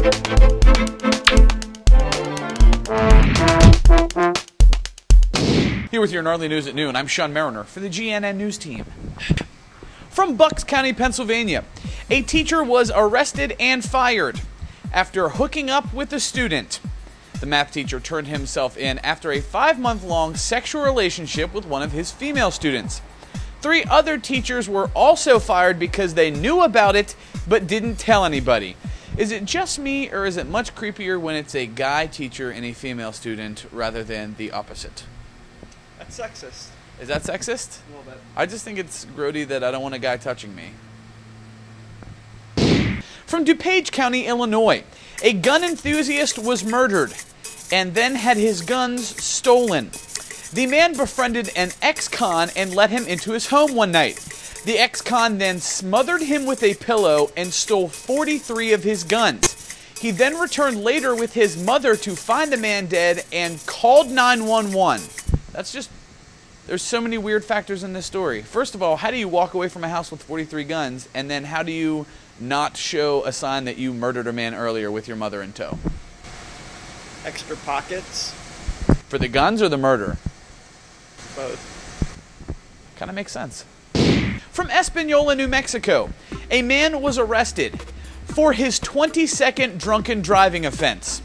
Here with your Gnarly News at Noon, I'm Sean Merinar for the GNN News team. From Bucks County, Pennsylvania, a teacher was arrested and fired after hooking up with a student. The math teacher turned himself in after a 5-month-long sexual relationship with one of his female students. 3 other teachers were also fired because they knew about it but didn't tell anybody. Is it just me, or is it much creepier when it's a guy teacher and a female student rather than the opposite? That's sexist. Is that sexist? A little bit. I just think it's grody that I don't want a guy touching me. From DuPage County, Illinois, a gun enthusiast was murdered and then had his guns stolen. The man befriended an ex-con and let him into his home one night. The ex-con then smothered him with a pillow and stole 43 of his guns. He then returned later with his mother to find the man dead and called 911. That's just, there's so many weird factors in this story. First of all, how do you walk away from a house with 43 guns, and then how do you not show a sign that you murdered a man earlier with your mother in tow? Extra pockets? For the guns or the murder? Both. Kind of makes sense. From Espanola, New Mexico, a man was arrested for his 22nd drunken driving offense.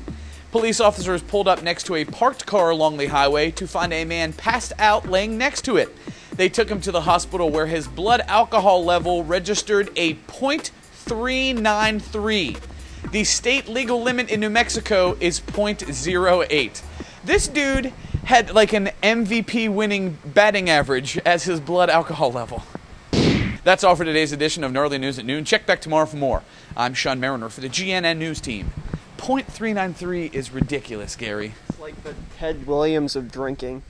Police officers pulled up next to a parked car along the highway to find a man passed out laying next to it. They took him to the hospital where his blood alcohol level registered a .393. The state legal limit in New Mexico is .08. This dude had like an MVP winning batting average as his blood alcohol level. That's all for today's edition of Gnarly News at Noon. Check back tomorrow for more. I'm Sean Merinar for the GNN News team. .393 is ridiculous, Gary. It's like the Ted Williams of drinking.